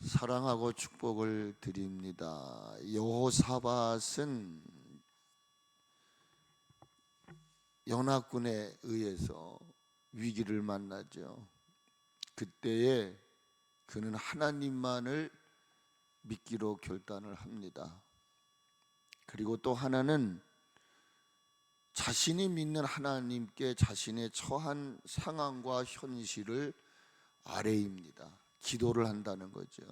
사랑하고 축복을 드립니다. 여호사밧은 연합군에 의해서 위기를 만나죠. 그때에 그는 하나님만을 믿기로 결단을 합니다. 그리고 또 하나는 자신이 믿는 하나님께 자신의 처한 상황과 현실을 아뢰입니다. 기도를 한다는 거죠.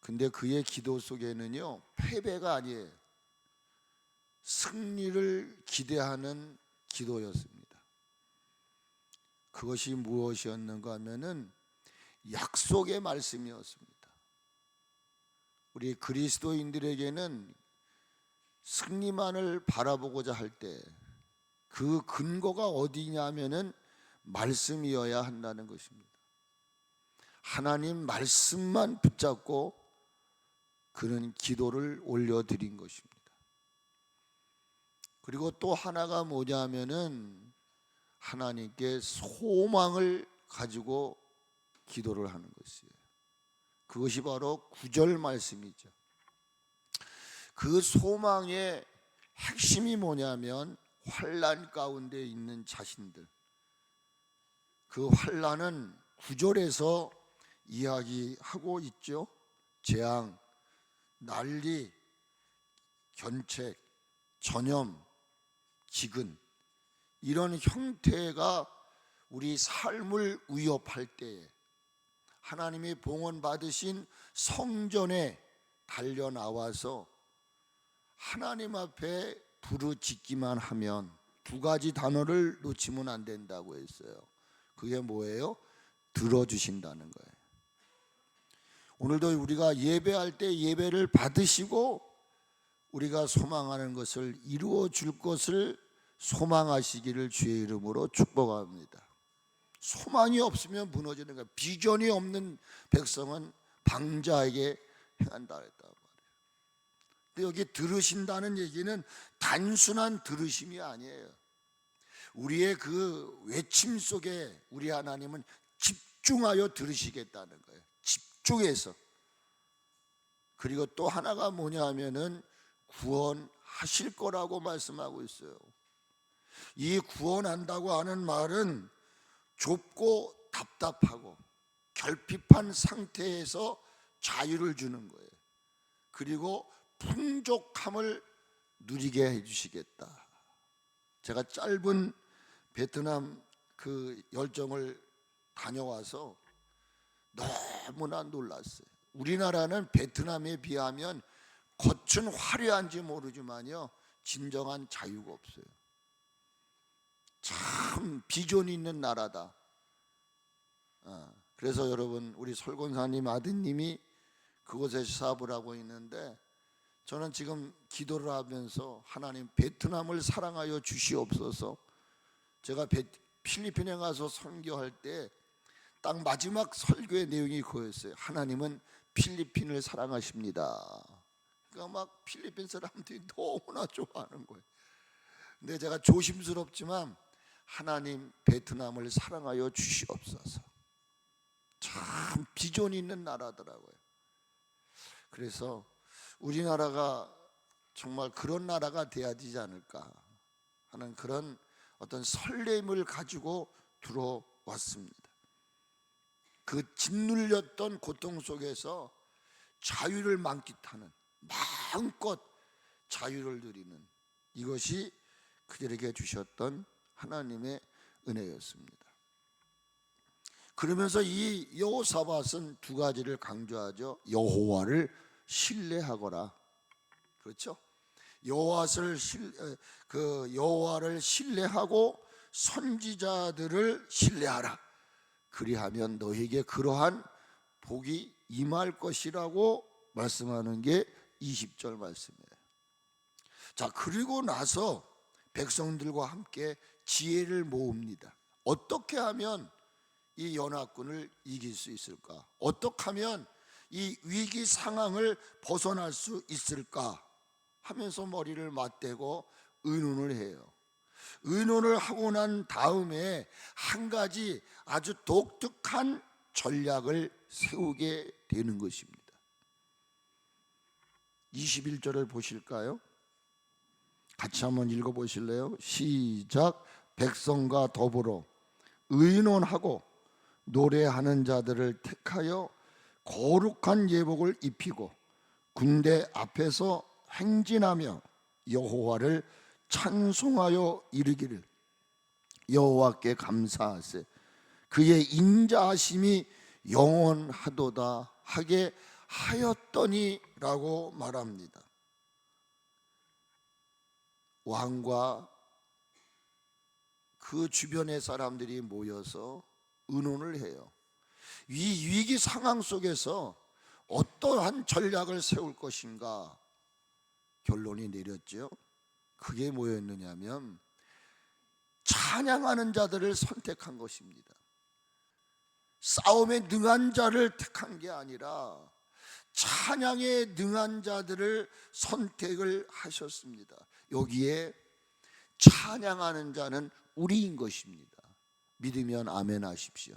근데 그의 기도 속에는요, 패배가 아니에요. 승리를 기대하는 기도였습니다. 그것이 무엇이었는가 하면은 약속의 말씀이었습니다. 우리 그리스도인들에게는 승리만을 바라보고자 할 때 그 근거가 어디냐면은 말씀이어야 한다는 것입니다. 하나님 말씀만 붙잡고 그는 기도를 올려드린 것입니다. 그리고 또 하나가 뭐냐면은 하나님께 소망을 가지고 기도를 하는 것이에요. 그것이 바로 9절 말씀이죠. 그 소망의 핵심이 뭐냐면 환난 가운데 있는 자신들, 그 환난은 9절에서 이야기하고 있죠. 재앙, 난리, 견책, 전염, 기근, 이런 형태가 우리 삶을 위협할 때에 하나님이 봉헌받으신 성전에 달려나와서 하나님 앞에 부르짖기만 하면 두 가지 단어를 놓치면 안 된다고 했어요. 그게 뭐예요? 들어주신다는 거예요. 오늘도 우리가 예배할 때 예배를 받으시고 우리가 소망하는 것을 이루어 줄 것을 소망하시기를 주의 이름으로 축복합니다. 소망이 없으면 무너지는 거예요. 비전이 없는 백성은 방자에게 행한다 했단 말이에요. 근데 여기 들으신다는 얘기는 단순한 들으심이 아니에요. 우리의 그 외침 속에 우리 하나님은 집중하여 들으시겠다는 거예요. 집중해서. 그리고 또 하나가 뭐냐 하면은 구원하실 거라고 말씀하고 있어요. 이 구원한다고 하는 말은 좁고 답답하고 결핍한 상태에서 자유를 주는 거예요. 그리고 풍족함을 누리게 해주시겠다. 제가 짧은 베트남 그 열정을 다녀와서 너무나 놀랐어요. 우리나라는 베트남에 비하면 겉은 화려한지 모르지만요, 진정한 자유가 없어요. 참 비전이 있는 나라다. 그래서 여러분, 우리 설권사님 아드님이 그곳에서 사업을 하고 있는데, 저는 지금 기도를 하면서 하나님 베트남을 사랑하여 주시옵소서. 제가 필리핀에 가서 선교할 때 딱 마지막 설교의 내용이 그거였어요. 하나님은 필리핀을 사랑하십니다. 그러니까 막 필리핀 사람들이 너무나 좋아하는 거예요. 근데 제가 조심스럽지만 하나님 베트남을 사랑하여 주시옵소서. 참 비전이 있는 나라더라고요. 그래서 우리나라가 정말 그런 나라가 돼야 되지 않을까 하는 그런 어떤 설렘을 가지고 들어왔습니다. 그 짓눌렸던 고통 속에서 자유를 만끽하는, 마음껏 자유를 누리는, 이것이 그들에게 주셨던 하나님의 은혜였습니다. 그러면서 이 여호사밧은 두 가지를 강조하죠. 여호와를 신뢰하거라. 그렇죠? 여호와를 신뢰하고 선지자들을 신뢰하라. 그리하면 너에게 그러한 복이 임할 것이라고 말씀하는 게 20절 말씀이에요. 자, 그리고 나서 백성들과 함께 지혜를 모읍니다. 어떻게 하면 이 연합군을 이길 수 있을까? 어떻게 하면 이 위기 상황을 벗어날 수 있을까? 하면서 머리를 맞대고 의논을 해요. 의논을 하고 난 다음에 한 가지 아주 독특한 전략을 세우게 되는 것입니다. 21절을 보실까요? 같이 한번 읽어보실래요? 시작. 백성과 더불어 의논하고 노래하는 자들을 택하여 거룩한 예복을 입히고 군대 앞에서 행진하며 여호와를 찬송하여 이르기를 여호와께 감사하세 그의 인자하심이 영원하도다 하게 하였더니라고 말합니다. 왕과 그 주변의 사람들이 모여서 의논을 해요. 이 위기 상황 속에서 어떠한 전략을 세울 것인가 결론이 내렸죠. 그게 뭐였느냐면 찬양하는 자들을 선택한 것입니다. 싸움에 능한 자를 택한 게 아니라 찬양에 능한 자들을 선택을 하셨습니다. 여기에 찬양하는 자는 우리인 것입니다. 믿으면 아멘 하십시오.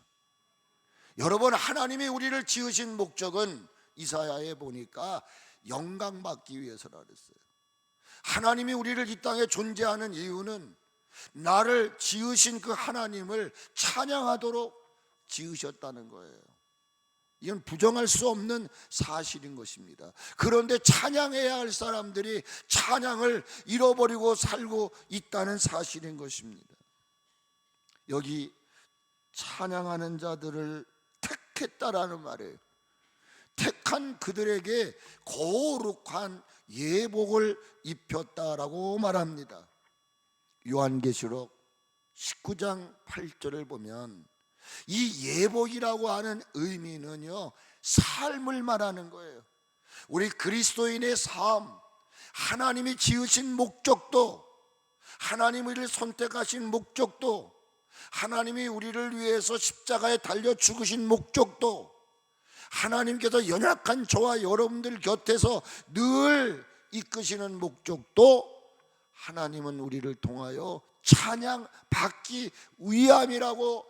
여러분, 하나님이 우리를 지으신 목적은 이사야에 보니까 영광받기 위해서라 그랬어요. 하나님이 우리를 이 땅에 존재하는 이유는 나를 지으신 그 하나님을 찬양하도록 지으셨다는 거예요. 이건 부정할 수 없는 사실인 것입니다. 그런데 찬양해야 할 사람들이 찬양을 잃어버리고 살고 있다는 사실인 것입니다. 여기 찬양하는 자들을 택했다라는 말이에요. 택한 그들에게 거룩한 예복을 입혔다라고 말합니다. 요한계시록 19장 8절을 보면 이 예복이라고 하는 의미는요, 삶을 말하는 거예요. 우리 그리스도인의 삶, 하나님이 지으신 목적도, 하나님이 우리를 선택하신 목적도, 하나님이 우리를 위해서 십자가에 달려 죽으신 목적도, 하나님께서 연약한 저와 여러분들 곁에서 늘 이끄시는 목적도 하나님은 우리를 통하여 찬양받기 위함이라고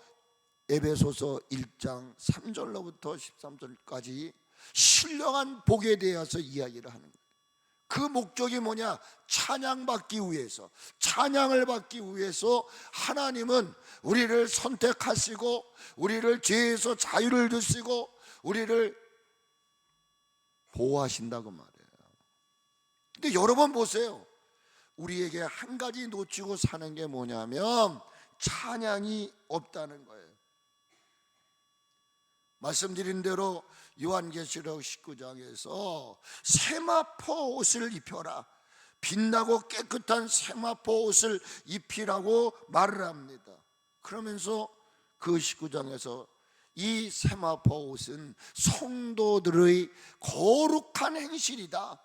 에베소서 1장 3절로부터 13절까지 신령한 복에 대해서 이야기를 하는 거예요. 그 목적이 뭐냐? 찬양받기 위해서, 찬양을 받기 위해서 하나님은 우리를 선택하시고 우리를 죄에서 자유를 주시고 우리를 보호하신다고 말해요. 근데 여러분 보세요. 우리에게 한 가지 놓치고 사는 게 뭐냐면 찬양이 없다는 거예요. 말씀드린 대로 요한계시록 19장에서 세마포 옷을 입혀라, 빛나고 깨끗한 세마포 옷을 입히라고 말을 합니다. 그러면서 그 19장에서 이 세마포 옷은 성도들의 거룩한 행실이다.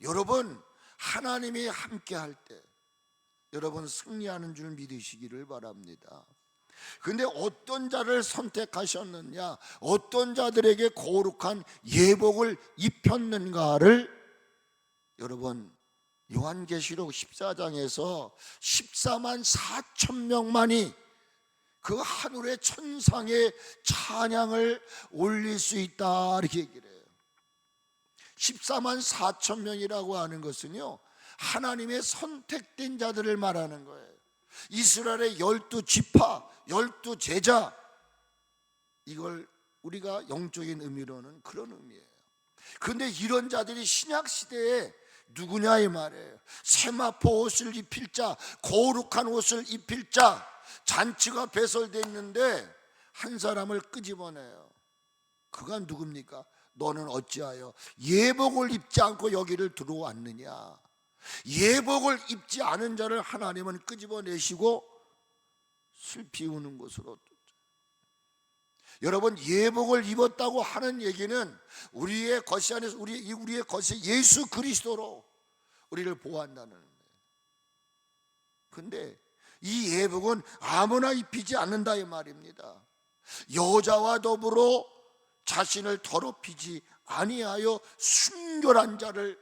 여러분, 하나님이 함께 할 때 여러분 승리하는 줄 믿으시기를 바랍니다. 그런데 어떤 자를 선택하셨느냐, 어떤 자들에게 거룩한 예복을 입혔는가를 여러분 요한계시록 14장에서 14만 4천 명만이 그 하늘의 천상에 찬양을 올릴 수 있다 이렇게 얘기를 해요. 14만 4천 명이라고 하는 것은요, 하나님의 선택된 자들을 말하는 거예요. 이스라엘의 12지파, 12제자, 이걸 우리가 영적인 의미로는 그런 의미예요. 그런데 이런 자들이 신약시대에 누구냐 이 말이에요. 세마포 옷을 입힐 자, 거룩한 옷을 입힐 자, 잔치가 배설되어 있는데 한 사람을 끄집어내요. 그가 누굽니까? 너는 어찌하여 예복을 입지 않고 여기를 들어왔느냐. 예복을 입지 않은 자를 하나님은 끄집어내시고 슬피 우는 곳으로. 여러분, 예복을 입었다고 하는 얘기는 우리의 것이 아니라 우리의 것이 예수 그리스도로 우리를 보호한다는 거예요. 근데 이 예복은 아무나 입히지 않는다 이 말입니다. 여자와 더불어 자신을 더럽히지 아니하여 순결한 자를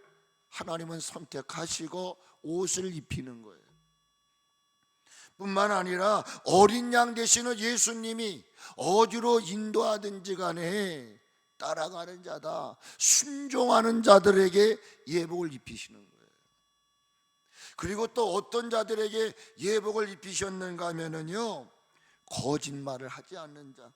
하나님은 선택하시고 옷을 입히는 거예요. 뿐만 아니라 어린 양 되시는 예수님이 어디로 인도하든지 간에 따라가는 자다, 순종하는 자들에게 예복을 입히시는 거예요. 그리고 또 어떤 자들에게 예복을 입히셨는가 하면은요, 거짓말을 하지 않는 자,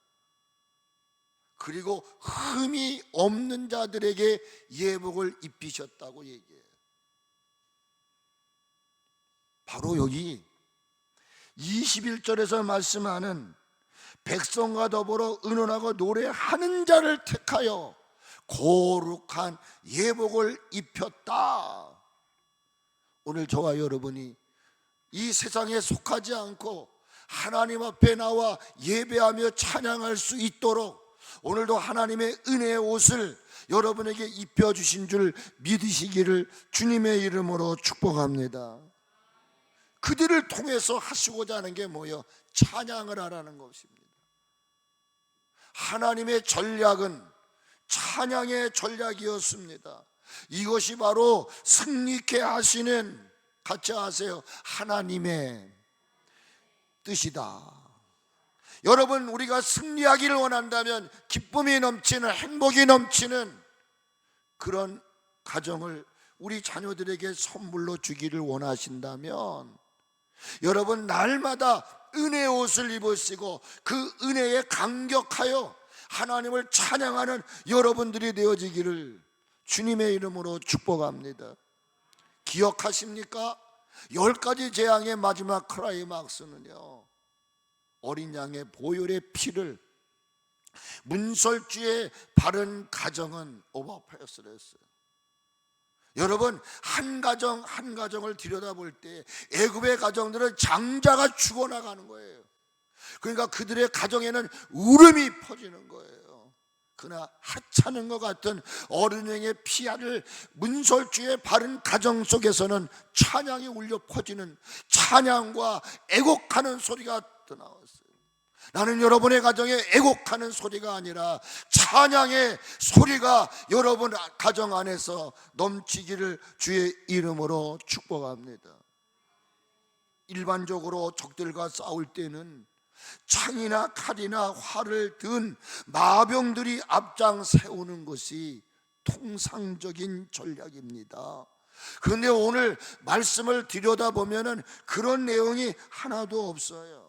그리고 흠이 없는 자들에게 예복을 입히셨다고 얘기해요. 바로 여기 21절에서 말씀하는 백성과 더불어 의논하고 노래하는 자를 택하여 거룩한 예복을 입혔다. 오늘 저와 여러분이 이 세상에 속하지 않고 하나님 앞에 나와 예배하며 찬양할 수 있도록 오늘도 하나님의 은혜의 옷을 여러분에게 입혀주신 줄 믿으시기를 주님의 이름으로 축복합니다. 그들을 통해서 하시고자 하는 게 뭐예요? 찬양을 하라는 것입니다. 하나님의 전략은 찬양의 전략이었습니다. 이것이 바로 승리케 하시는, 같이 하세요, 하나님의 뜻이다. 여러분, 우리가 승리하기를 원한다면, 기쁨이 넘치는, 행복이 넘치는 그런 가정을 우리 자녀들에게 선물로 주기를 원하신다면, 여러분 날마다 은혜의 옷을 입으시고 그 은혜에 감격하여 하나님을 찬양하는 여러분들이 되어지기를 주님의 이름으로 축복합니다. 기억하십니까? 10가지 재앙의 마지막 클라이막스는요, 어린 양의 보혈의 피를 문설주에 바른 가정은 오버패스를 했어요. 여러분, 한 가정 한 가정을 들여다볼 때 애굽의 가정들은 장자가 죽어나가는 거예요. 그러니까 그들의 가정에는 울음이 퍼지는 거예요. 그러나 하찮은 것 같은 어린양의 피아를 문설주에 바른 가정 속에서는 찬양이 울려 퍼지는, 찬양과 애곡하는 소리가 떠나왔어요. 나는 여러분의 가정에 애곡하는 소리가 아니라 찬양의 소리가 여러분 가정 안에서 넘치기를 주의 이름으로 축복합니다. 일반적으로 적들과 싸울 때는 창이나 칼이나 활을 든 마병들이 앞장 세우는 것이 통상적인 전략입니다. 그런데 오늘 말씀을 들여다보면 그런 내용이 하나도 없어요.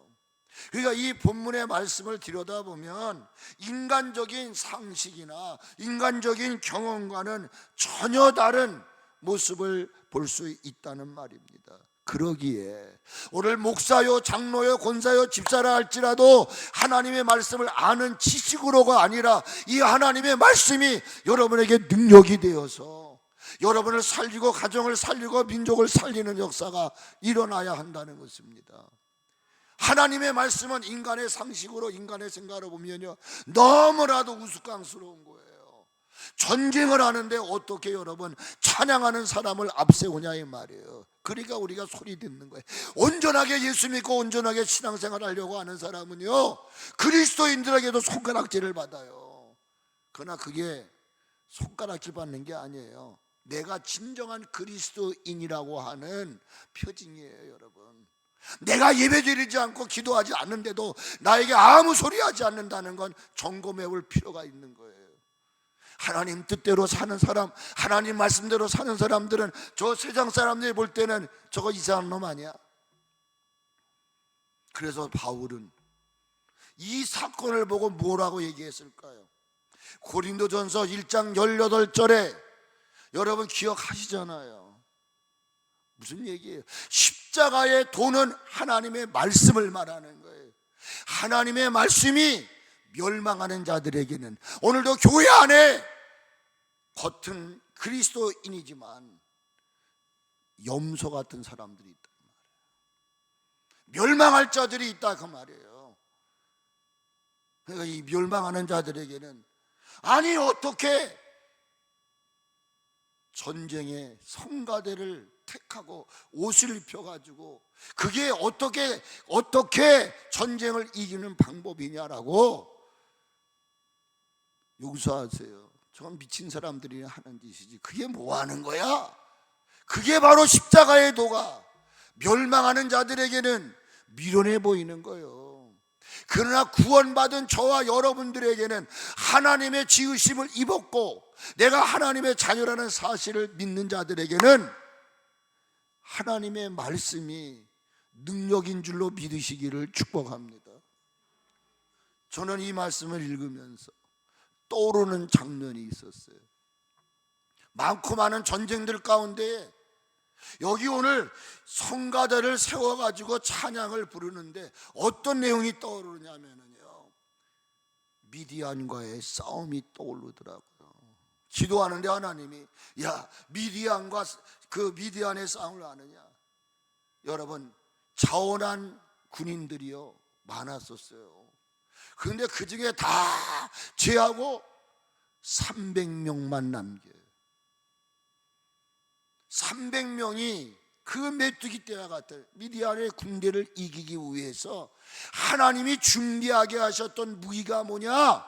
그러니까 이 본문의 말씀을 들여다보면 인간적인 상식이나 인간적인 경험과는 전혀 다른 모습을 볼 수 있다는 말입니다. 그러기에 오늘 목사요, 장로요, 권사요, 집사라 할지라도 하나님의 말씀을 아는 지식으로가 아니라 이 하나님의 말씀이 여러분에게 능력이 되어서 여러분을 살리고 가정을 살리고 민족을 살리는 역사가 일어나야 한다는 것입니다. 하나님의 말씀은 인간의 상식으로, 인간의 생각으로 보면요, 너무나도 우스꽝스러운 거예요. 전쟁을 하는데 어떻게 여러분 찬양하는 사람을 앞세우냐 이 말이에요. 그러니까 우리가 소리 듣는 거예요. 온전하게 예수 믿고 온전하게 신앙생활 하려고 하는 사람은요, 그리스도인들에게도 손가락질을 받아요. 그러나 그게 손가락질 받는 게 아니에요. 내가 진정한 그리스도인이라고 하는 표징이에요. 여러분, 내가 예배드리지 않고 기도하지 않는데도 나에게 아무 소리 하지 않는다는 건 점검해 볼 필요가 있는 거예요. 하나님 뜻대로 사는 사람, 하나님 말씀대로 사는 사람들은 저 세상 사람들이 볼 때는 저거 이상한 놈 아니야. 그래서 바울은 이 사건을 보고 뭐라고 얘기했을까요? 고린도전서 1장 18절에 여러분 기억하시잖아요. 무슨 얘기예요? 십자가의 도는 하나님의 말씀을 말하는 거예요. 하나님의 말씀이 멸망하는 자들에게는, 오늘도 교회 안에 겉은 그리스도인이지만 염소 같은 사람들이 있다 그 말이에요. 멸망할 자들이 있다 그 말이에요. 그러니까 이 멸망하는 자들에게는, 아니 어떻게 전쟁의 성가대를 택하고 옷을 입혀가지고 그게 어떻게 전쟁을 이기는 방법이냐라고 용서하세요, 저건 미친 사람들이 하는 짓이지 그게 뭐 하는 거야? 그게 바로 십자가의 도가 멸망하는 자들에게는 미련해 보이는 거예요. 그러나 구원받은 저와 여러분들에게는 하나님의 지으심을 입었고 내가 하나님의 자녀라는 사실을 믿는 자들에게는 하나님의 말씀이 능력인 줄로 믿으시기를 축복합니다. 저는 이 말씀을 읽으면서 떠오르는 장면이 있었어요. 많고 많은 전쟁들 가운데 여기 오늘 성가대를 세워가지고 찬양을 부르는데 어떤 내용이 떠오르냐면요, 미디안과의 싸움이 떠오르더라고요. 기도하는데 하나님이 야, 미디안과 그 미디안의 싸움을 아느냐? 여러분, 자원한 군인들이요 많았었어요. 그런데 그 중에 다 제하고 300명만 남겨요. 300명이 그 메뚜기 떼와 같은 미디안의 군대를 이기기 위해서 하나님이 준비하게 하셨던 무기가 뭐냐?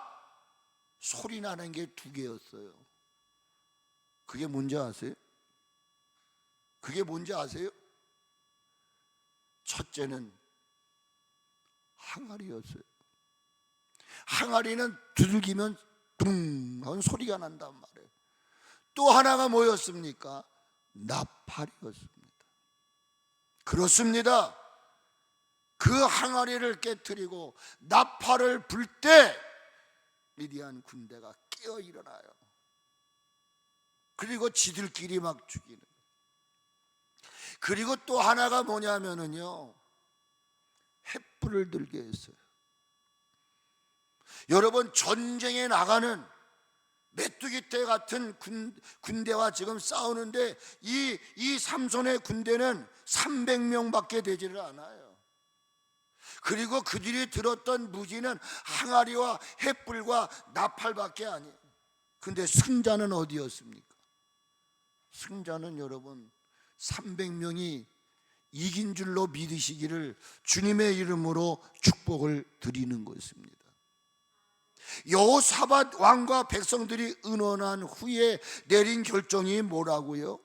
소리 나는 게 2개였어요. 그게 뭔지 아세요? 그게 뭔지 아세요? 첫째는 항아리였어요. 항아리는 두들기면 둥 하는 소리가 난단 말이에요. 또 하나가 뭐였습니까? 나팔이었습니다. 그렇습니다. 그 항아리를 깨트리고 나팔을 불 때 미디안 군대가 깨어 일어나요. 그리고 지들끼리 막 죽이는. 그리고 또 하나가 뭐냐면은요, 횃불을 들게 했어요. 여러분, 전쟁에 나가는 메뚜기 떼 같은 군대와 지금 싸우는데 이 삼손의 군대는 300명밖에 되지를 않아요. 그리고 그들이 들었던 무기는 항아리와 횃불과 나팔밖에 아니에요. 근데 승자는 어디였습니까? 승자는 여러분 300명이 이긴 줄로 믿으시기를 주님의 이름으로 축복을 드리는 것입니다. 여호사밧 왕과 백성들이 의논한 후에 내린 결정이 뭐라고요?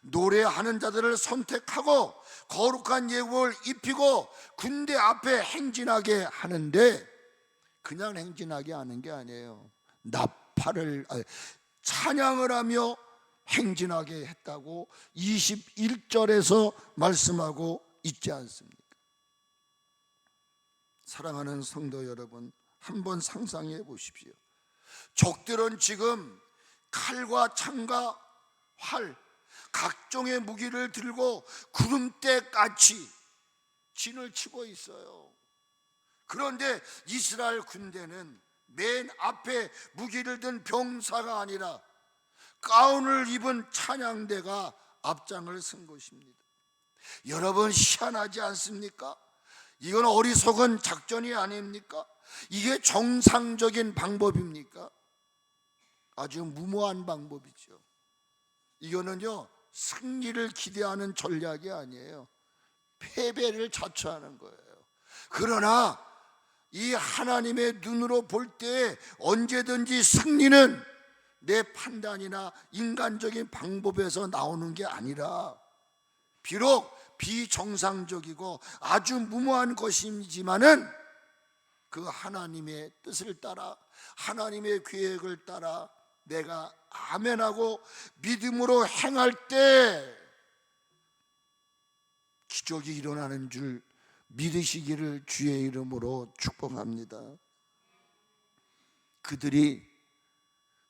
노래하는 자들을 선택하고 거룩한 예복을 입히고 군대 앞에 행진하게 하는데, 그냥 행진하게 하는 게 아니에요. 찬양을 하며 행진하게 했다고 21절에서 말씀하고 있지 않습니까? 사랑하는 성도 여러분, 한번 상상해 보십시오. 적들은 지금 칼과 창과 활, 각종의 무기를 들고 구름대같이 진을 치고 있어요. 그런데 이스라엘 군대는 맨 앞에 무기를 든 병사가 아니라 가운을 입은 찬양대가 앞장을 선 것입니다. 여러분, 희한하지 않습니까? 이건 어리석은 작전이 아닙니까? 이게 정상적인 방법입니까? 아주 무모한 방법이죠. 이거는요, 승리를 기대하는 전략이 아니에요. 패배를 자초하는 거예요. 그러나 이 하나님의 눈으로 볼 때 언제든지 승리는 내 판단이나 인간적인 방법에서 나오는 게 아니라, 비록 비정상적이고 아주 무모한 것이지만은 그 하나님의 뜻을 따라, 하나님의 계획을 따라 내가 아멘하고 믿음으로 행할 때 기적이 일어나는 줄 믿으시기를 주의 이름으로 축복합니다. 그들이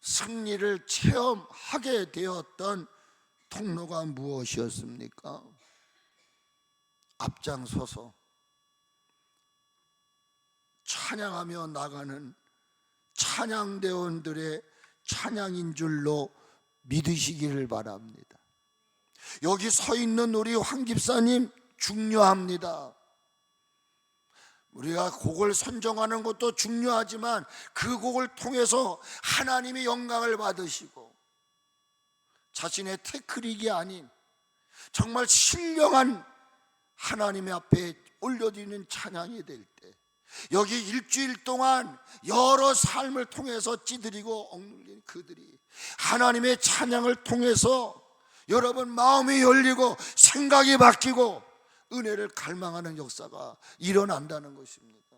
승리를 체험하게 되었던 통로가 무엇이었습니까? 앞장서서 찬양하며 나가는 찬양대원들의 찬양인 줄로 믿으시기를 바랍니다. 여기 서 있는 우리 황 집사님 중요합니다. 우리가 곡을 선정하는 것도 중요하지만 그 곡을 통해서 하나님이 영광을 받으시고 자신의 테크닉이 아닌 정말 신령한 하나님의 앞에 올려드리는 찬양이 될 때, 여기 일주일 동안 여러 삶을 통해서 찌들이고 억눌린 그들이 하나님의 찬양을 통해서 여러분 마음이 열리고 생각이 바뀌고 은혜를 갈망하는 역사가 일어난다는 것입니다.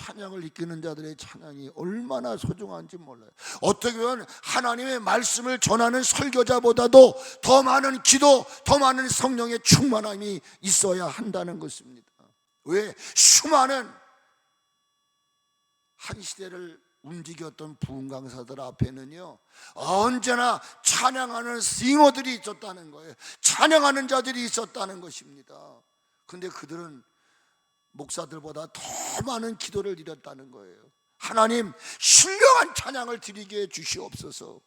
찬양을 이끄는 자들의 찬양이 얼마나 소중한지 몰라요. 어떻게 보면 하나님의 말씀을 전하는 설교자보다도 더 많은 기도, 더 많은 성령의 충만함이 있어야 한다는 것입니다. 왜? 수많은 한 시대를 움직였던 부흥 강사들 앞에는요, 언제나 찬양하는 싱어들이 있었다는 거예요. 찬양하는 자들이 있었다는 것입니다. 근데 그들은 목사들보다 더 많은 기도를 드렸다는 거예요. 하나님, 신령한 찬양을 드리게 해 주시옵소서.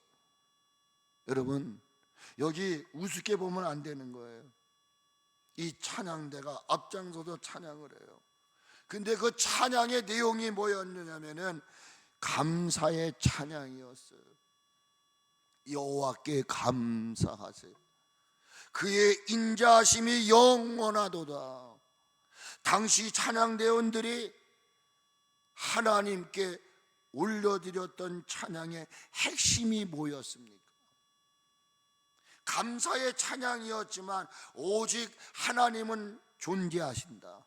여러분, 여기 우습게 보면 안 되는 거예요. 이 찬양대가 앞장서서 찬양을 해요. 근데 그 찬양의 내용이 뭐였느냐면은 감사의 찬양이었어요. 여호와께 감사하세요. 그의 인자하심이 영원하도다. 당시 찬양대원들이 하나님께 올려드렸던 찬양의 핵심이 뭐였습니까? 감사의 찬양이었지만 오직 하나님은 존재하신다.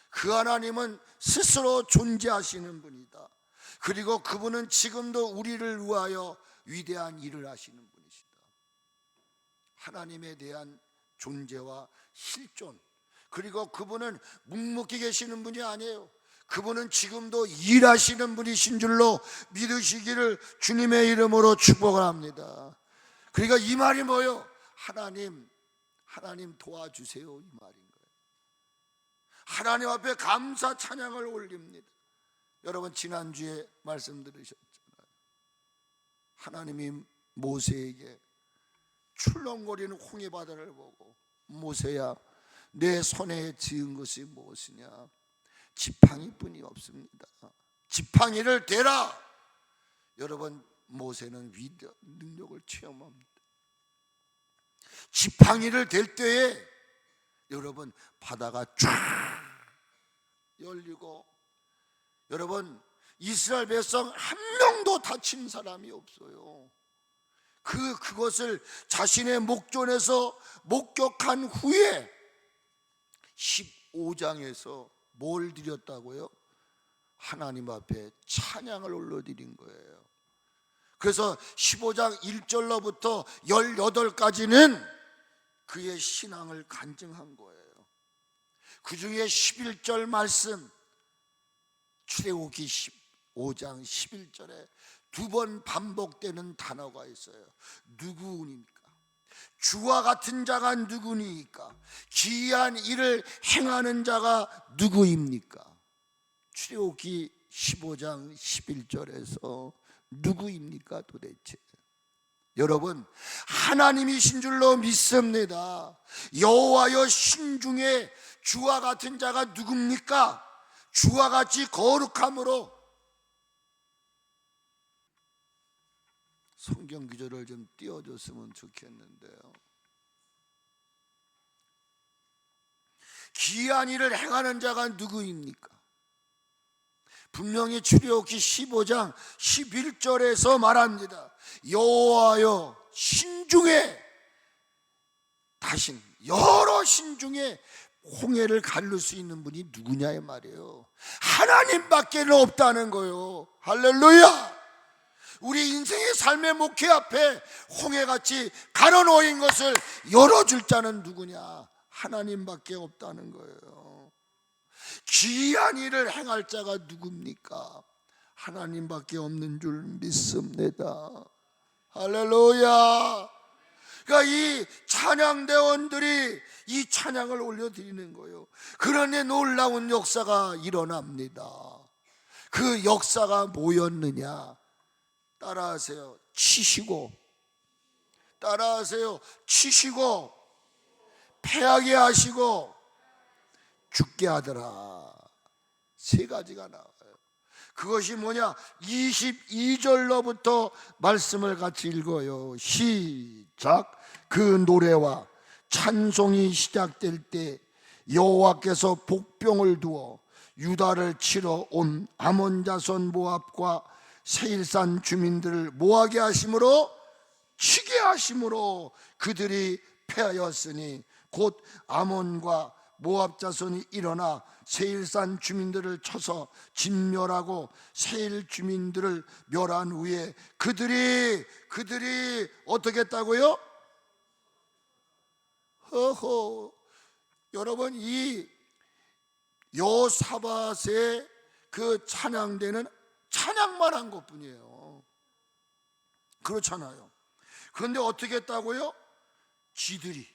그 하나님은 스스로 존재하시는 분이다. 그리고 그분은 지금도 우리를 위하여 위대한 일을 하시는 분이시다. 하나님에 대한 존재와 실존, 그리고 그분은 묵묵히 계시는 분이 아니에요. 그분은 지금도 일하시는 분이신 줄로 믿으시기를 주님의 이름으로 축복을 합니다. 그러니까 이 말이 뭐예요? 하나님 도와주세요, 이 말인 거예요. 하나님 앞에 감사 찬양을 올립니다. 여러분, 지난주에 말씀 들으셨잖아요. 하나님이 모세에게 출렁거리는 홍해 바다를 보고, 모세야, 내 손에 지은 것이 무엇이냐? 지팡이뿐이 없습니다. 지팡이를 대라. 여러분, 모세는 위대한 능력을 체험합니다. 지팡이를 댈 때에 여러분, 바다가 쫙 열리고, 여러분, 이스라엘 백성 한 명도 다친 사람이 없어요. 그것을 자신의 목전에서 목격한 후에 15장에서 뭘 드렸다고요? 하나님 앞에 찬양을 올려드린 거예요. 그래서 15장 1절로부터 18까지는 그의 신앙을 간증한 거예요. 그 중에 11절 말씀, 출애굽기 15장 11절에 두 번 반복되는 단어가 있어요. 누구니까? 주와 같은 자가 누구니까? 기이한 일을 행하는 자가 누구입니까? 출애굽기 15장 11절에서 누구입니까 도대체? 여러분, 하나님이신 줄로 믿습니다. 여호와여 신중에 주와 같은 자가 누굽니까? 주와 같이 거룩함으로. 성경 구절을 좀 띄워줬으면 좋겠는데요. 기이한 일을 행하는 자가 누구입니까? 분명히 출애굽기 15장 11절에서 말합니다. 여호와여 신중에, 다신 여러 신중에 홍해를 가를 수 있는 분이 누구냐의 말이에요. 하나님밖에 없다는 거예요. 할렐루야. 우리 인생의 삶의 목회 앞에 홍해같이 가로놓인 것을 열어줄 자는 누구냐? 하나님밖에 없다는 거예요. 기이한 일을 행할 자가 누굽니까? 하나님밖에 없는 줄 믿습니다. 할렐루야. 그러니까 이 찬양대원들이 이 찬양을 올려드리는 거예요. 그러니 놀라운 역사가 일어납니다. 그 역사가 뭐였느냐? 따라하세요. 치시고, 따라하세요. 치시고, 패하게 하시고, 죽게 하더라. 세 가지가 나와요. 그것이 뭐냐? 22절로부터 말씀을 같이 읽어요. 시작. 그 노래와 찬송이 시작될 때 여호와께서 복병을 두어 유다를 치러 온 아몬 자손 모압과 세일산 주민들을 모하게 하심으로, 치게 하심으로 그들이 패하였으니 곧 아몬과 모압 자손이 일어나 세일산 주민들을 쳐서 진멸하고 세일 주민들을 멸한 후에 그들이 어떻게 했다고요? 허허, 여러분, 이 여호사밧의 그 찬양대는 찬양만 한 것뿐이에요. 그렇잖아요. 그런데 어떻게 했다고요? 지들이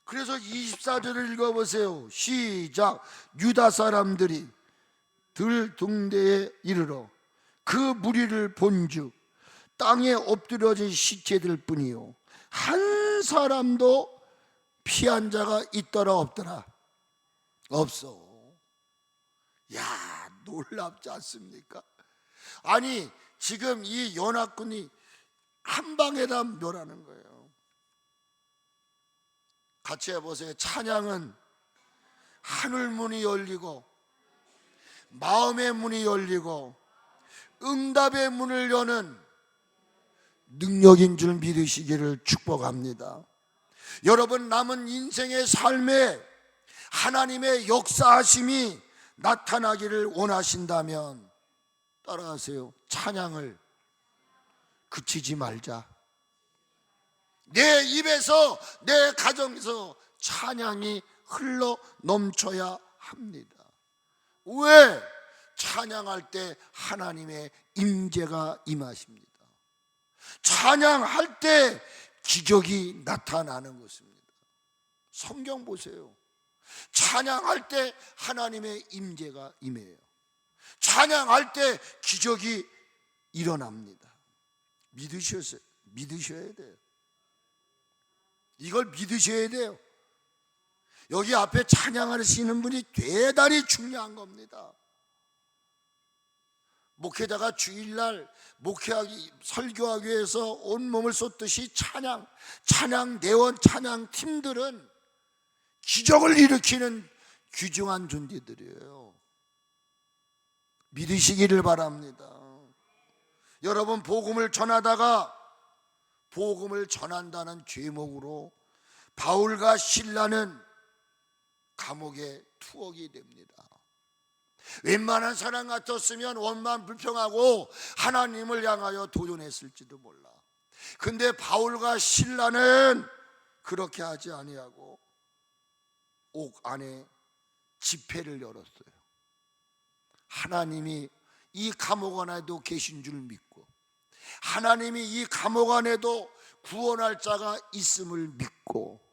그래서 24절을 읽어보세요. 시작. 유다 사람들이 들등대에 이르러 그 무리를 본즉 땅에 엎드려진 시체들 뿐이요 한 사람도 피한 자가 있더라 없더라? 없어. 야, 놀랍지 않습니까? 아니, 지금 이 연합군이 한 방에다 멸하는 거예요. 같이 해보세요. 찬양은 하늘 문이 열리고 마음의 문이 열리고 응답의 문을 여는 능력인 줄 믿으시기를 축복합니다. 여러분, 남은 인생의 삶에 하나님의 역사하심이 나타나기를 원하신다면 따라하세요. 찬양을 그치지 말자. 내 입에서, 내 가정에서 찬양이 흘러 넘쳐야 합니다. 왜? 찬양할 때 하나님의 임재가 임하십니다. 찬양할 때 기적이 나타나는 것입니다. 성경 보세요. 찬양할 때 하나님의 임재가 임해요. 찬양할 때 기적이 일어납니다. 믿으셔야 돼요. 이걸 믿으셔야 돼요. 여기 앞에 찬양하시는 분이 대단히 중요한 겁니다. 목회자가 주일날 설교하기 위해서 온몸을 쏟듯이 찬양 대원, 찬양 팀들은 기적을 일으키는 귀중한 존재들이에요. 믿으시기를 바랍니다. 여러분, 복음을 전하다가 복음을 전한다는 제목으로 바울과 실라는 감옥에 투옥이 됩니다. 웬만한 사람 같았으면 원만 불평하고 하나님을 향하여 도전했을지도 몰라. 근데 바울과 실라는 그렇게 하지 아니하고 옥 안에 집회를 열었어요. 하나님이 이 감옥 안에도 계신 줄 믿고 하나님이 이 감옥 안에도 구원할 자가 있음을 믿고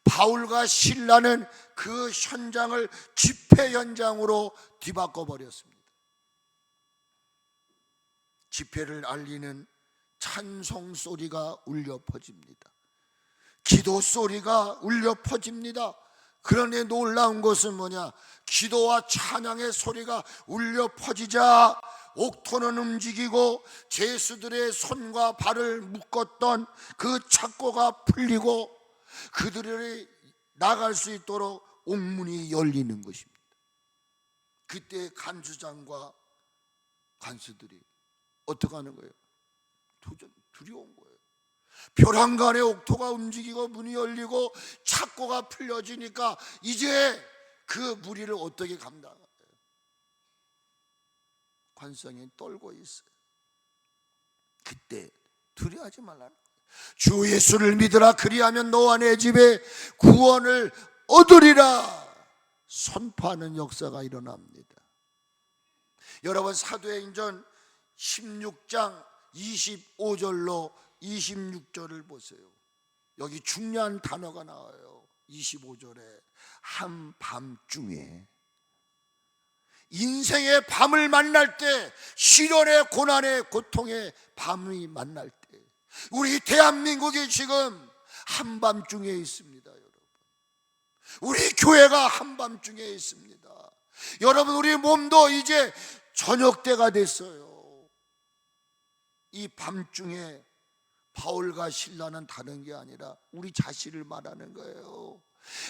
바울과 실라는 그 현장을 집회 현장으로 뒤바꿔 버렸습니다. 집회를 알리는 찬송 소리가 울려 퍼집니다. 기도 소리가 울려 퍼집니다. 그런데 놀라운 것은 뭐냐? 기도와 찬양의 소리가 울려 퍼지자 옥토는 움직이고 죄수들의 손과 발을 묶었던 그 착고가 풀리고 그들이 나갈 수 있도록 옥문이 열리는 것입니다. 그때 간수장과 간수들이 어떻게 하는 거예요? 두려운 거예요. 벼랑간에 옥토가 움직이고 문이 열리고 착고가 풀려지니까 이제 그 무리를 어떻게 감당해요? 관성이 떨고 있어요. 그때 두려워하지 말라는 거예요. 주 예수를 믿으라. 그리하면 너와 내 집에 구원을 얻으리라 선포하는 역사가 일어납니다. 여러분, 사도행전 16장 25절로 26절을 보세요. 여기 중요한 단어가 나와요. 25절에 한밤중에, 인생의 밤을 만날 때, 시련의 고난의 고통의 밤이 만날 때, 우리 대한민국이 지금 한밤중에 있습니다. 여러분, 우리 교회가 한밤중에 있습니다. 여러분, 우리 몸도 이제 저녁때가 됐어요. 이 밤중에 바울과 실라는 다른 게 아니라 우리 자신을 말하는 거예요.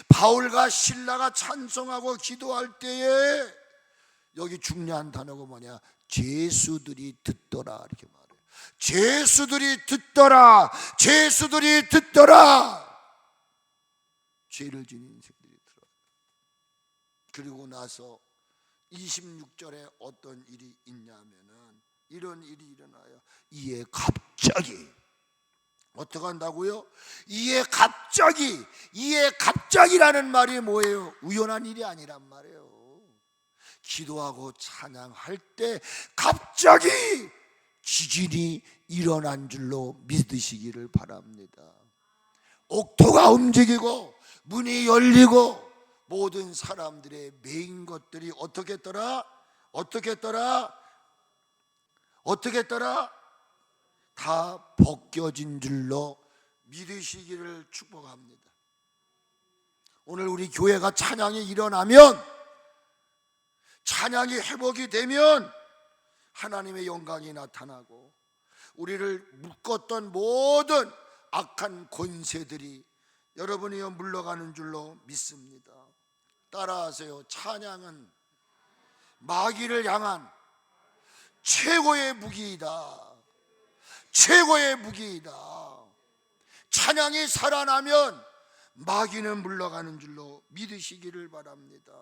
바울과 실라가 찬송하고 기도할 때에 여기 중요한 단어가 뭐냐? 죄수들이 듣더라, 이렇게 말해요. 죄수들이 듣더라. 죄수들이 듣더라. 죄를 지은 인생들이 들어요. 그리고 나서 26절에 어떤 일이 있냐면은 이런 일이 일어나요. 이에 갑자기 어떻게 한다고요? 이에 갑자기라는 말이 뭐예요? 우연한 일이 아니란 말이에요. 기도하고 찬양할 때 갑자기 지진이 일어난 줄로 믿으시기를 바랍니다. 옥토가 움직이고 문이 열리고 모든 사람들의 메인 것들이 어떻게 했더라? 다 벗겨진 줄로 믿으시기를 축복합니다. 오늘 우리 교회가 찬양이 일어나면, 찬양이 회복이 되면 하나님의 영광이 나타나고 우리를 묶었던 모든 악한 권세들이 여러분이여 물러가는 줄로 믿습니다. 따라하세요. 찬양은 마귀를 향한 최고의 무기이다. 최고의 무기이다. 찬양이 살아나면 마귀는 물러가는 줄로 믿으시기를 바랍니다.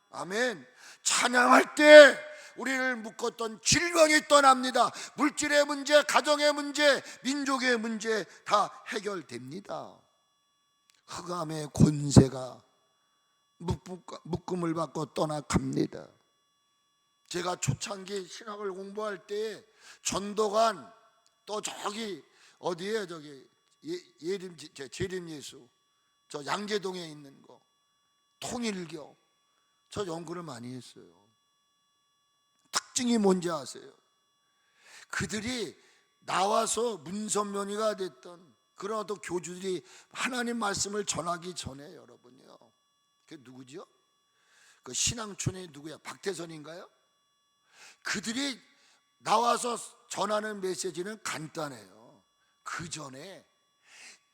아멘. 찬양할 때 우리를 묶었던 질병이 떠납니다. 물질의 문제, 가정의 문제, 민족의 문제 다 해결됩니다. 흑암의 권세가 묶음을 받고 떠나갑니다. 제가 초창기 신학을 공부할 때 전도관, 또 저기 어디에 저기 재림예수 저 양재동에 있는 거, 통일교, 저 연구를 많이 했어요. 특징이 뭔지 아세요? 그들이 나와서 문선면이가 됐던 그런 어떤 교주들이 하나님 말씀을 전하기 전에 여러분요, 그게 누구죠? 그 신앙촌이 누구야? 박태선인가요? 그들이 나와서 전하는 메시지는 간단해요. 그 전에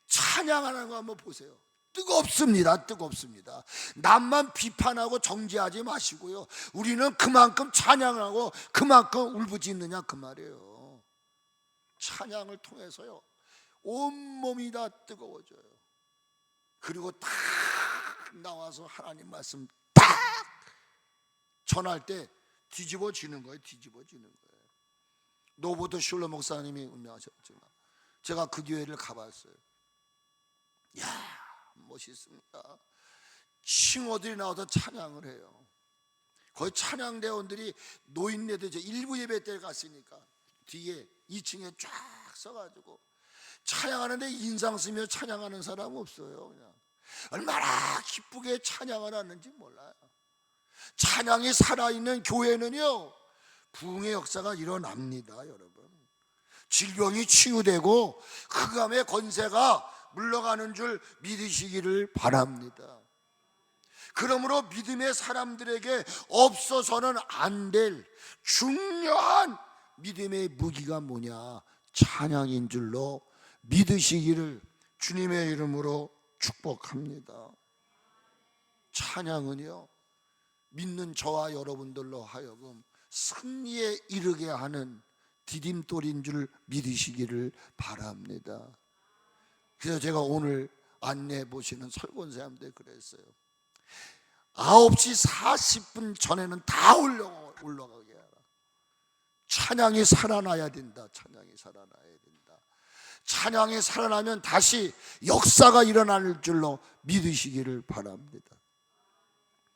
찬양하는 거 한번 보세요. 뜨겁습니다. 뜨겁습니다. 남만 비판하고 정죄하지 마시고요, 우리는 그만큼 찬양하고 그만큼 울부짖느냐 그 말이에요. 찬양을 통해서요 온몸이 다 뜨거워져요. 그리고 딱 나와서 하나님 말씀 딱 전할 때 뒤집어지는 거예요. 뒤집어지는 거예요. 노보드 슐러 목사님이 운명하셨지만 제가 그 교회를 가봤어요. 야, 멋있습니다. 칭호들이 나와서 찬양을 해요. 거의 찬양대원들이 노인네들 일부 예배 때 갔으니까 뒤에 2층에 쫙 서가지고 찬양하는데 인상 쓰며 찬양하는 사람 없어요. 그냥 얼마나 기쁘게 찬양을 하는지 몰라요. 찬양이 살아있는 교회는요 부흥의 역사가 일어납니다. 여러분, 질병이 치유되고 흑암의 권세가 물러가는 줄 믿으시기를 바랍니다. 그러므로 믿음의 사람들에게 없어서는 안 될 중요한 믿음의 무기가 뭐냐? 찬양인 줄로 믿으시기를 주님의 이름으로 축복합니다. 찬양은요 믿는 저와 여러분들로 하여금 승리에 이르게 하는 디딤돌인 줄 믿으시기를 바랍니다. 그래서 제가 오늘 안내해 보시는 설권사님들 그랬어요. 9시 40분 전에는 다 올라가게 하라. 찬양이 살아나야 된다. 찬양이 살아나야 된다. 찬양이 살아나면 다시 역사가 일어날 줄로 믿으시기를 바랍니다.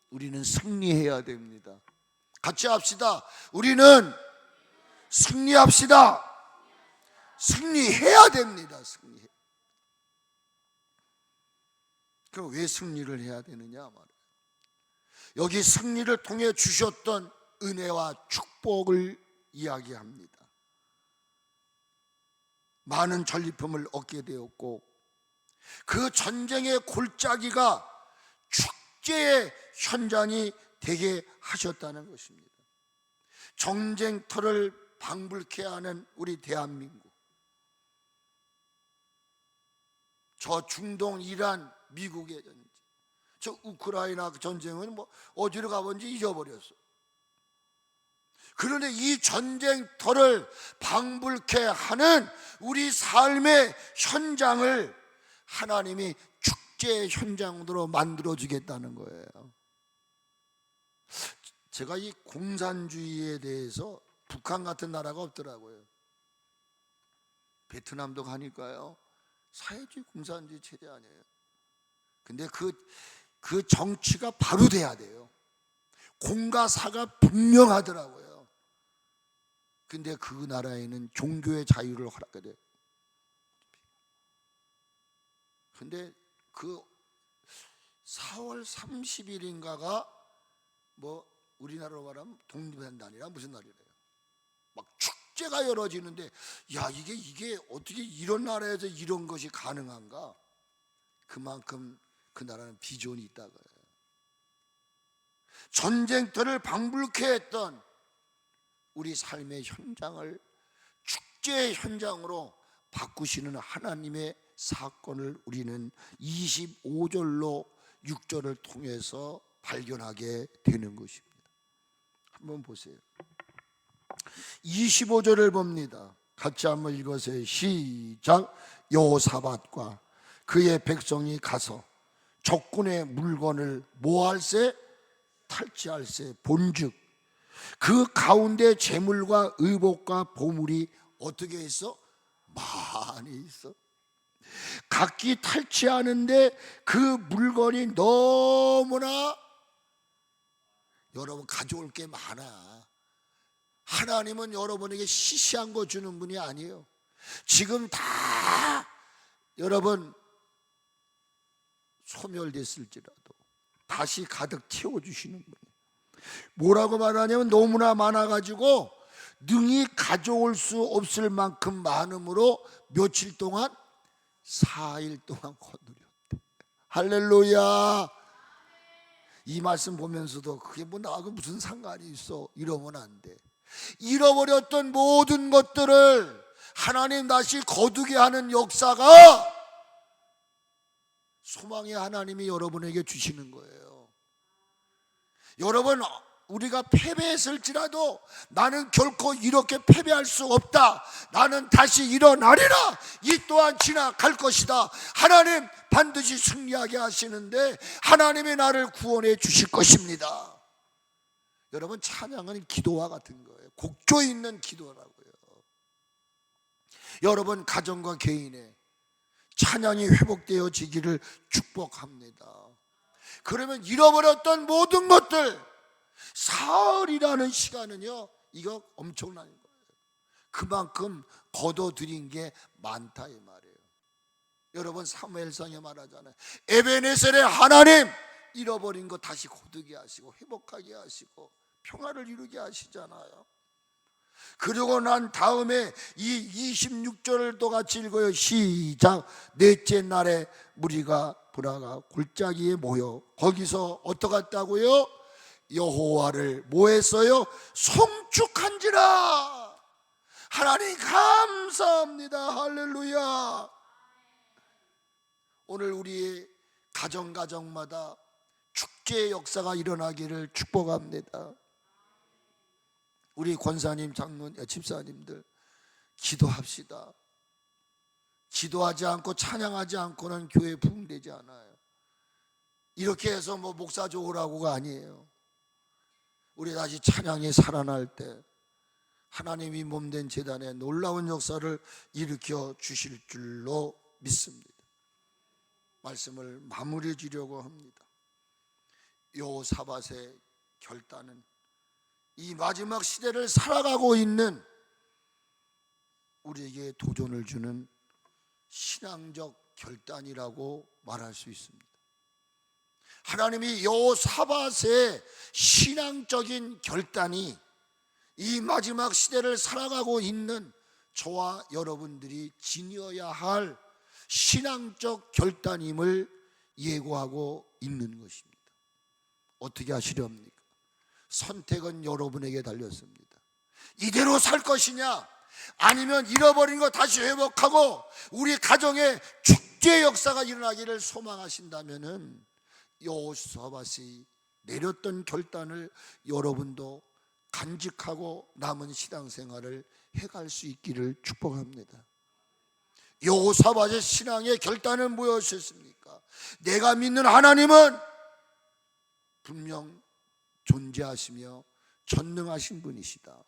우리는 승리해야 됩니다. 같이 합시다. 우리는 승리합시다. 승리해야 됩니다. 승리해. 그럼 왜 승리를 해야 되느냐 말이에요. 여기 승리를 통해 주셨던 은혜와 축복을 이야기합니다. 많은 전리품을 얻게 되었고 그 전쟁의 골짜기가 축제의 현장이 되게 하셨다는 것입니다. 전쟁터를 방불케 하는 우리 대한민국, 저 중동, 이란, 미국의 전쟁, 저 우크라이나 전쟁은 뭐 어디로 가본지 잊어버렸어. 그런데 이 전쟁터를 방불케 하는 우리 삶의 현장을 하나님이 축제 현장으로 만들어 주겠다는 거예요. 제가 이 공산주의에 대해서 북한 같은 나라가 없더라고요. 베트남도 가니까요, 사회주의 공산주의 체제 아니에요. 근데 그 정치가 바로 돼야 돼요. 공과 사가 분명하더라고요. 근데 그 나라에는 종교의 자유를 허락해 돼요. 근데 그 4월 30일인가가 뭐 우리나라로 말하면 독립의 날이라 무슨 날이래요. 막 축제가 열어지는데, 야, 이게 어떻게 이런 나라에서 이런 것이 가능한가? 그만큼 그 나라는 비전이 있다고요. 전쟁터를 방불케 했던 우리 삶의 현장을 축제의 현장으로 바꾸시는 하나님의 사건을 우리는 25절로 6절을 통해서 발견하게 되는 것입니다. 한번 보세요. 25절을 봅니다. 같이 한번 읽으세요. 시작. 여호사밧과 그의 백성이 가서 적군의 물건을 뭐할세? 탈취할세. 본즉 그 가운데 재물과 의복과 보물이 어떻게 있어? 많이 있어. 각기 탈취하는데 그 물건이 너무나, 여러분, 가져올 게 많아. 하나님은 여러분에게 시시한 거 주는 분이 아니에요. 지금 다 여러분 소멸됐을지라도 다시 가득 채워주시는 분이에요. 뭐라고 말하냐면, 너무나 많아가지고 능히 가져올 수 없을 만큼 많음으로 며칠 동안, 4일 동안 거느렸대. 할렐루야. 이 말씀 보면서도 그게 뭐 나하고 무슨 상관이 있어, 이러면 안 돼. 잃어버렸던 모든 것들을 하나님 다시 거두게 하는 역사가 소망의 하나님이 여러분에게 주시는 거예요. 여러분, 우리가 패배했을지라도 나는 결코 이렇게 패배할 수 없다, 나는 다시 일어나리라, 이 또한 지나갈 것이다, 하나님 반드시 승리하게 하시는데 하나님이 나를 구원해 주실 것입니다. 여러분, 찬양은 기도와 같은 거예요. 곡조 있는 기도라고요. 여러분 가정과 개인의 찬양이 회복되어지기를 축복합니다. 그러면 잃어버렸던 모든 것들, 사흘이라는 시간은요, 이거 엄청난 거예요. 그만큼 거둬들인 게 많다 이 말이에요. 여러분 사무엘상에 말하잖아요. 에베네셀의 하나님, 잃어버린 거 다시 거두게 하시고 회복하게 하시고 평화를 이루게 하시잖아요. 그리고 난 다음에 이 26절을 또 같이 읽어요. 시작. 넷째 날에 무리가 브라가 골짜기에 모여 거기서 어떡했다고요? 여호와를 뭐 했어요? 송축한지라. 하나님 감사합니다. 할렐루야. 오늘 우리 가정마다 축제의 역사가 일어나기를 축복합니다. 우리 권사님, 장로님, 집사님들 기도합시다. 기도하지 않고 찬양하지 않고는 교회 부흥되지 않아요. 이렇게 해서 뭐 목사 좋으라고가 아니에요. 우리 다시 찬양이 살아날 때 하나님이 몸된 제단에 놀라운 역사를 일으켜 주실 줄로 믿습니다. 말씀을 마무리해 주려고 합니다. 여호사밧의 결단은 이 마지막 시대를 살아가고 있는 우리에게 도전을 주는 신앙적 결단이라고 말할 수 있습니다. 하나님이 여호사밧의 신앙적인 결단이 이 마지막 시대를 살아가고 있는 저와 여러분들이 지녀야 할 신앙적 결단임을 예고하고 있는 것입니다. 어떻게 하시렵니까? 선택은 여러분에게 달렸습니다. 이대로 살 것이냐, 아니면 잃어버린 거 다시 회복하고 우리 가정에 축제 역사가 일어나기를 소망하신다면은 여호사밧이 내렸던 결단을 여러분도 간직하고 남은 신앙생활을 해갈 수 있기를 축복합니다. 여호사밧의 신앙의 결단은 무엇이었습니까? 내가 믿는 하나님은 분명 존재하시며 전능하신 분이시다.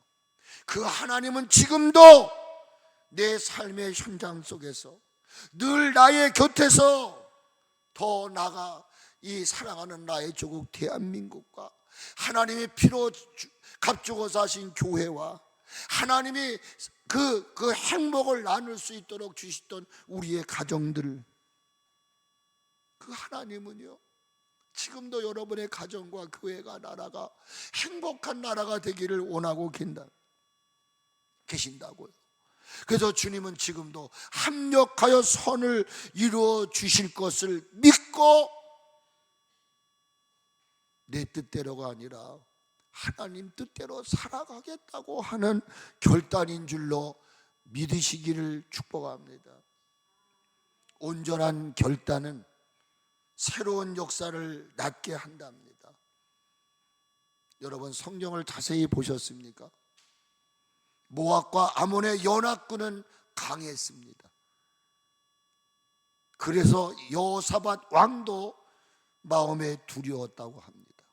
그 하나님은 지금도 내 삶의 현장 속에서 늘 나의 곁에서, 더 나아가 이 사랑하는 나의 조국 대한민국과 하나님의 피로 값주고 사신 교회와 하나님이 그 행복을 나눌 수 있도록 주시던 우리의 가정들, 그 하나님은요 지금도 여러분의 가정과 교회가, 나라가 행복한 나라가 되기를 원하고 계신다고요. 그래서 주님은 지금도 합력하여 선을 이루어 주실 것을 믿고 내 뜻대로가 아니라 하나님 뜻대로 살아가겠다고 하는 결단인 줄로 믿으시기를 축복합니다. 온전한 결단은 새로운 역사를 낳게 한답니다. 여러분, 성경을 자세히 보셨습니까? 모압과 아몬의 연합군은 강했습니다. 그래서 여호사밧 왕도 마음에 두려웠다고 합니다.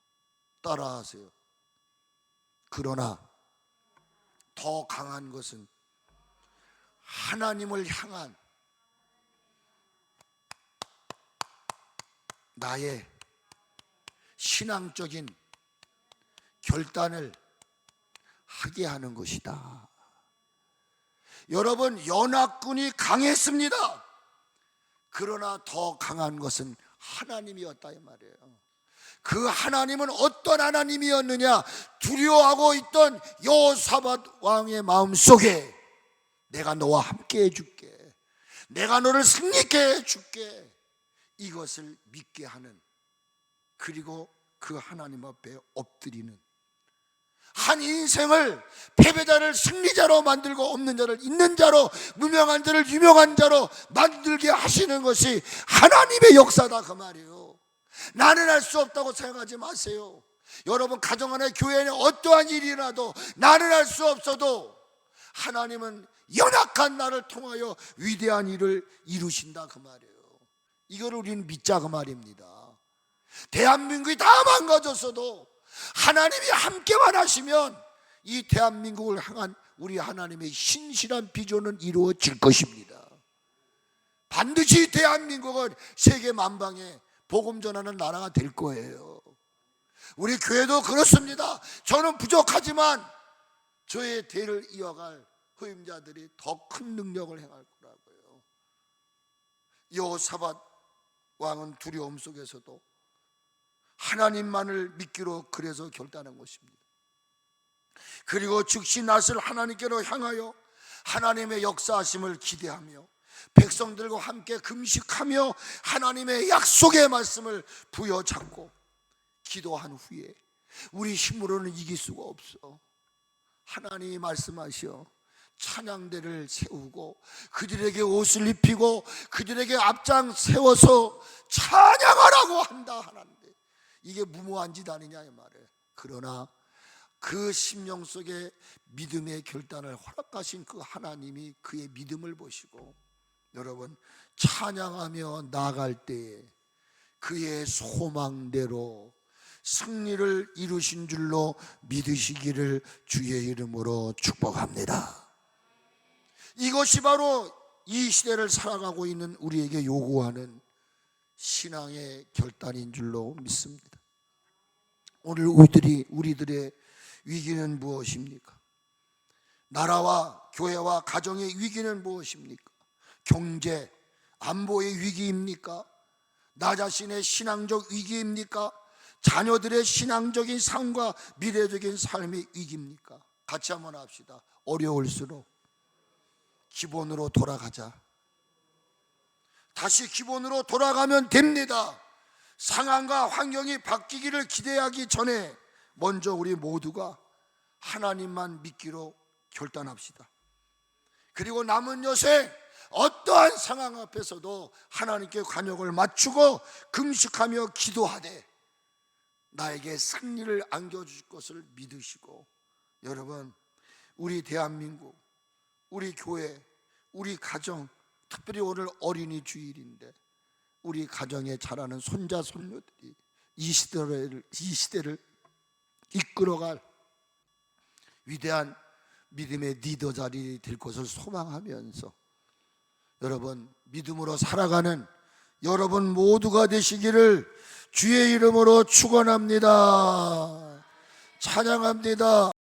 따라하세요. 그러나 더 강한 것은 하나님을 향한 나의 신앙적인 결단을 하게 하는 것이다. 여러분, 연합군이 강했습니다. 그러나 더 강한 것은 하나님이었다 이 말이에요. 그 하나님은 어떤 하나님이었느냐? 두려워하고 있던 여호사밧 왕의 마음속에 내가 너와 함께 해줄게, 내가 너를 승리케 해줄게, 이것을 믿게 하는, 그리고 그 하나님 앞에 엎드리는, 한 인생을 패배자를 승리자로 만들고 없는 자를 있는 자로, 무명한 자를 유명한 자로 만들게 하시는 것이 하나님의 역사다 그 말이에요. 나는 할 수 없다고 생각하지 마세요. 여러분, 가정 안에 교회 안에 어떠한 일이 일어나도 나는 할 수 없어도 하나님은 연약한 나를 통하여 위대한 일을 이루신다 그 말이에요. 이걸 우리는 믿자 그 말입니다. 대한민국이 다 망가졌어도 하나님이 함께만 하시면 이 대한민국을 향한 우리 하나님의 신실한 비전은 이루어질 것입니다. 반드시 대한민국은 세계 만방에 복음 전하는 나라가 될 거예요. 우리 교회도 그렇습니다. 저는 부족하지만 저의 대를 이어갈 후임자들이 더 큰 능력을 행할 거라고요. 여호사밧 왕은 두려움 속에서도 하나님만을 믿기로 그래서 결단한 것입니다. 그리고 즉시 낯을 하나님께로 향하여 하나님의 역사하심을 기대하며 백성들과 함께 금식하며 하나님의 약속의 말씀을 부여잡고 기도한 후에 우리 힘으로는 이길 수가 없어. 하나님이 말씀하셔 찬양대를 세우고 그들에게 옷을 입히고 그들에게 앞장 세워서 찬양하라고 한다 하는데 이게 무모한 짓 아니냐 이 말이에요. 그러나 그 심령 속에 믿음의 결단을 허락하신 그 하나님이 그의 믿음을 보시고 여러분 찬양하며 나아갈 때에 그의 소망대로 승리를 이루신 줄로 믿으시기를 주의 이름으로 축복합니다. 이것이 바로 이 시대를 살아가고 있는 우리에게 요구하는 신앙의 결단인 줄로 믿습니다. 오늘 우리들의 위기는 무엇입니까? 나라와 교회와 가정의 위기는 무엇입니까? 경제, 안보의 위기입니까? 나 자신의 신앙적 위기입니까? 자녀들의 신앙적인 삶과 미래적인 삶의 위기입니까? 같이 한번 합시다. 어려울수록 기본으로 돌아가자. 다시 기본으로 돌아가면 됩니다. 상황과 환경이 바뀌기를 기대하기 전에 먼저 우리 모두가 하나님만 믿기로 결단합시다. 그리고 남은 여생 어떠한 상황 앞에서도 하나님께 관역을 맞추고 금식하며 기도하되 나에게 승리를 안겨주실 것을 믿으시고 여러분 우리 대한민국, 우리 교회, 우리 가정 특별히 오늘 어린이 주일인데 우리 가정에 자라는 손자 손녀들이 이 시대를 이끌어갈 위대한 믿음의 리더 자리 될 것을 소망하면서 여러분 믿음으로 살아가는 여러분 모두가 되시기를 주의 이름으로 축원합니다. 찬양합니다.